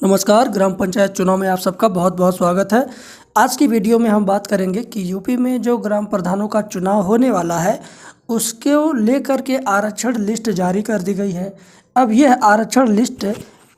नमस्कार। ग्राम पंचायत चुनाव में आप सबका बहुत बहुत स्वागत है। आज की वीडियो में हम बात करेंगे कि यूपी में जो ग्राम प्रधानों का चुनाव होने वाला है उसको लेकर के आरक्षण लिस्ट जारी कर दी गई है। अब यह आरक्षण लिस्ट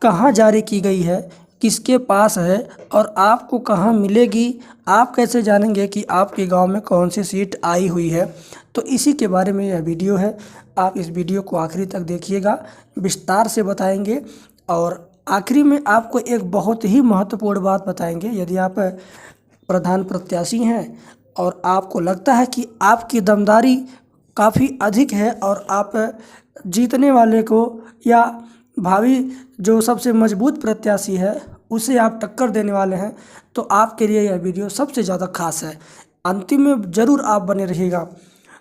कहाँ जारी की गई है, किसके पास है और आपको कहाँ मिलेगी, आप कैसे जानेंगे कि आपके गांव में कौन सी सीट आई हुई है, तो इसी के बारे में यह वीडियो है। आप इस वीडियो को आखिरी तक देखिएगा, विस्तार से बताएंगे और आखिरी में आपको एक बहुत ही महत्वपूर्ण बात बताएंगे। यदि आप प्रधान प्रत्याशी हैं और आपको लगता है कि आपकी दमदारी काफ़ी अधिक है और आप जीतने वाले को या भावी जो सबसे मजबूत प्रत्याशी है उसे आप टक्कर देने वाले हैं, तो आपके लिए यह वीडियो सबसे ज़्यादा खास है। अंतिम में ज़रूर आप बने रहिएगा।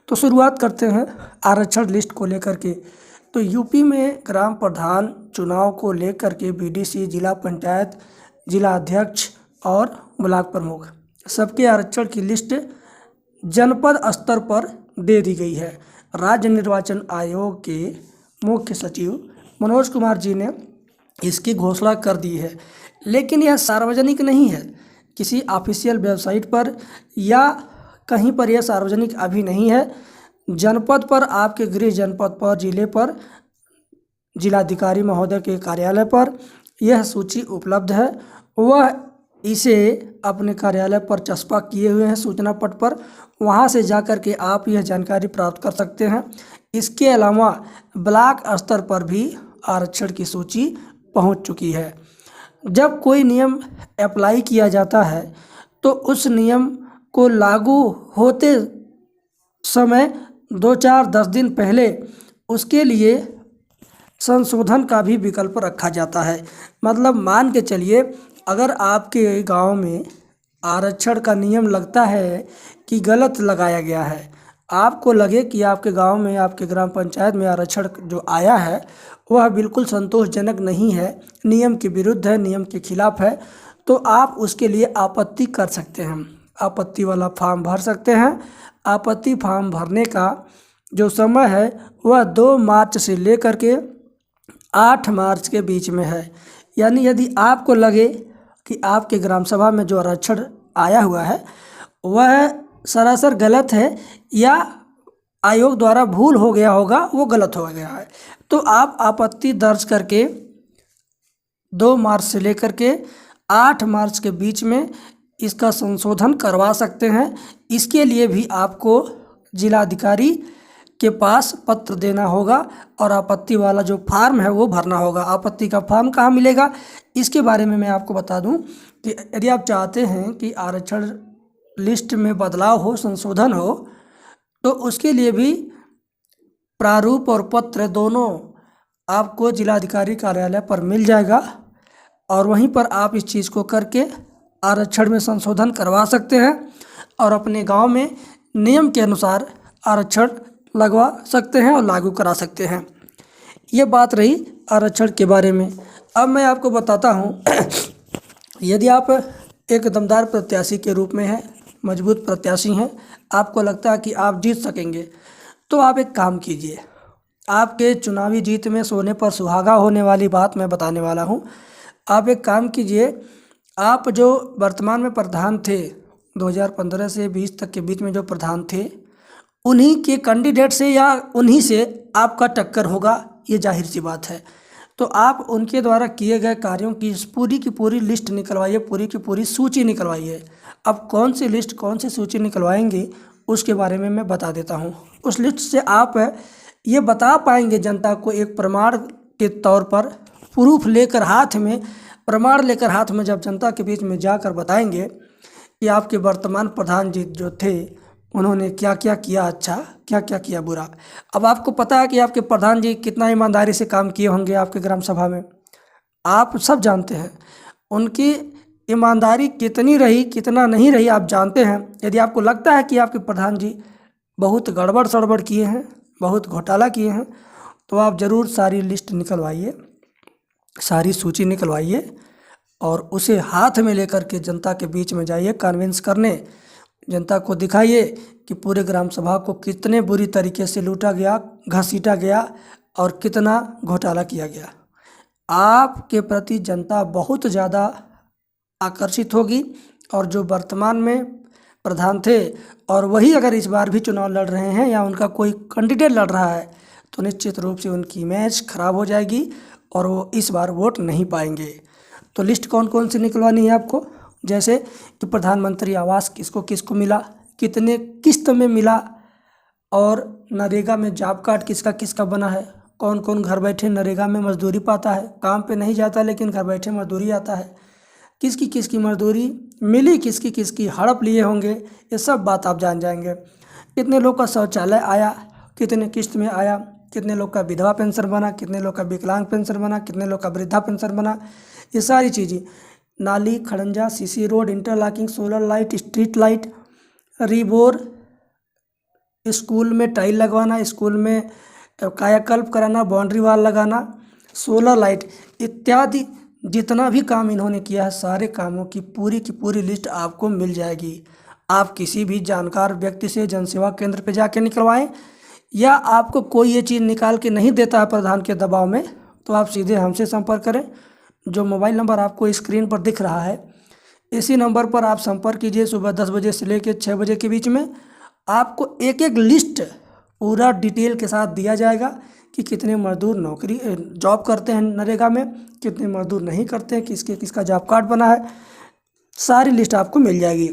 तो शुरुआत करते हैं आरक्षण लिस्ट को लेकर के। तो यूपी में ग्राम प्रधान चुनाव को लेकर के बीडीसी, जिला पंचायत, जिला अध्यक्ष और ब्लॉक प्रमुख सबके आरक्षण की लिस्ट जनपद स्तर पर दे दी गई है। राज्य निर्वाचन आयोग के मुख्य सचिव मनोज कुमार जी ने इसकी घोषणा कर दी है, लेकिन यह सार्वजनिक नहीं है। किसी ऑफिशियल वेबसाइट पर या कहीं पर यह सार्वजनिक अभी नहीं है। जनपद पर, आपके गृह जनपद पर, जिले पर, जिलाधिकारी महोदय के कार्यालय पर यह सूची उपलब्ध है। वह इसे अपने कार्यालय पर चस्पा किए हुए हैं सूचना पट पर, वहां से जाकर के आप यह जानकारी प्राप्त कर सकते हैं। इसके अलावा ब्लॉक स्तर पर भी आरक्षण की सूची पहुंच चुकी है। जब कोई नियम अप्लाई किया जाता है तो उस नियम को लागू होते समय 2-4-10 दिन पहले उसके लिए संशोधन का भी विकल्प रखा जाता है। मतलब मान के चलिए, अगर आपके गांव में आरक्षण का नियम लगता है कि गलत लगाया गया है, आपको लगे कि आपके गांव में, आपके ग्राम पंचायत में आरक्षण जो आया है वह बिल्कुल संतोषजनक नहीं है, नियम के विरुद्ध है, नियम के खिलाफ है, तो आप उसके लिए आपत्ति कर सकते हैं। आपत्ति वाला फॉर्म भर सकते हैं। आपत्ति फॉर्म भरने का जो समय है वह 2 मार्च से लेकर के 8 मार्च के बीच में है। यानी यदि आपको लगे कि आपके ग्राम सभा में जो आरक्षण आया हुआ है वह सरासर गलत है या आयोग द्वारा भूल हो गया होगा, वो गलत हो गया है, तो आप आपत्ति दर्ज करके 2 मार्च से लेकर के 8 मार्च के बीच में इसका संशोधन करवा सकते हैं। इसके लिए भी आपको जिलाधिकारी के पास पत्र देना होगा और आपत्ति वाला जो फॉर्म है वो भरना होगा। आपत्ति का फॉर्म कहाँ मिलेगा, इसके बारे में मैं आपको बता दूं कि यदि आप चाहते हैं कि आरक्षण लिस्ट में बदलाव हो, संशोधन हो, तो उसके लिए भी प्रारूप और पत्र दोनों आपको जिलाधिकारी कार्यालय पर मिल जाएगा और वहीं पर आप इस चीज़ को करके आरक्षण में संशोधन करवा सकते हैं और अपने गांव में नियम के अनुसार आरक्षण लगवा सकते हैं और लागू करा सकते हैं। ये बात रही आरक्षण के बारे में। अब मैं आपको बताता हूँ यदि आप एक दमदार प्रत्याशी के रूप में हैं, मजबूत प्रत्याशी हैं, आपको लगता है कि आप जीत सकेंगे, तो आप एक काम कीजिए। आपके चुनावी जीत में सोने पर सुहागा होने वाली बात मैं बताने वाला हूँ। आप एक काम कीजिए, आप जो वर्तमान में प्रधान थे 2015 से 20 तक के बीच में जो प्रधान थे, उन्हीं के कैंडिडेट से या उन्हीं से आपका टक्कर होगा, ये जाहिर सी बात है। तो आप उनके द्वारा किए गए कार्यों की पूरी की पूरी लिस्ट निकलवाइए, पूरी की पूरी सूची निकलवाइए। अब कौन सी लिस्ट, कौन सी सूची निकलवाएंगे उसके बारे में मैं बता देता हूँ। उस लिस्ट से आप ये बता पाएंगे जनता को एक प्रमाण के तौर पर, प्रूफ लेकर हाथ में, प्रमाण लेकर हाथ में जब जनता के बीच में जाकर बताएंगे कि आपके वर्तमान प्रधान जी जो थे उन्होंने क्या क्या किया अच्छा, क्या क्या किया बुरा। अब आपको पता है कि आपके प्रधान जी कितना ईमानदारी से काम किए होंगे आपके ग्राम सभा में, आप सब जानते हैं। उनकी ईमानदारी कितनी रही, कितना नहीं रही, आप जानते हैं। यदि आपको लगता है कि आपके प्रधान जी बहुत गड़बड़ सड़बड़ किए हैं, बहुत घोटाला किए हैं, तो आप ज़रूर सारी लिस्ट निकलवाइए, सारी सूची निकलवाइए और उसे हाथ में लेकर के जनता के बीच में जाइए, कन्विंस करने, जनता को दिखाइए कि पूरे ग्राम सभा को कितने बुरी तरीके से लूटा गया, घसीटा गया और कितना घोटाला किया गया। आपके प्रति जनता बहुत ज़्यादा आकर्षित होगी। और जो वर्तमान में प्रधान थे और वही अगर इस बार भी चुनाव लड़ रहे हैं या उनका कोई कैंडिडेट लड़ रहा है तो निश्चित रूप से उनकी इमेज खराब हो जाएगी और वो इस बार वोट नहीं पाएंगे। तो लिस्ट कौन कौन सी निकलवानी है आपको, जैसे कि प्रधानमंत्री आवास किसको किसको मिला, कितने किस्त में मिला, और नरेगा में जॉब कार्ड किसका किसका बना है, कौन कौन घर बैठे नरेगा में मजदूरी पाता है, काम पे नहीं जाता लेकिन घर बैठे मजदूरी आता है, किसकी किसकी मजदूरी मिली, किसकी किसकी हड़प लिए होंगे, ये सब बात आप जान जाएंगे। कितने लोग का शौचालय आया, कितने किस्त में आया, कितने लोग का विधवा पेंशन बना, कितने लोग का विकलांग पेंशन बना, कितने लोग का वृद्धा पेंशन बना, ये सारी चीज़ें, नाली खड़ंजा CC road interlocking solar light street light rebore, school में टाइल लगवाना, स्कूल में कायाकल्प कराना, बाउंड्री वॉल लगाना, सोलर लाइट इत्यादि जितना भी काम इन्होंने किया है सारे कामों की पूरी लिस्ट आपको मिल जाएगी। आप किसी भी जानकार व्यक्ति से जनसेवा केंद्र पे जाके निकलवाएं या आपको कोई ये चीज़ निकाल के नहीं देता है प्रधान के दबाव में तो आप सीधे हमसे संपर्क करें। जो मोबाइल नंबर आपको स्क्रीन पर दिख रहा है इसी नंबर पर आप संपर्क कीजिए। सुबह 10 बजे से लेकर 6 बजे के बीच में आपको एक एक लिस्ट पूरा डिटेल के साथ दिया जाएगा कि कितने मजदूर नौकरी जॉब करते हैं नरेगा में, कितने मजदूर नहीं करते हैं, किसके किसका जॉब कार्ड बना है, सारी लिस्ट आपको मिल जाएगी।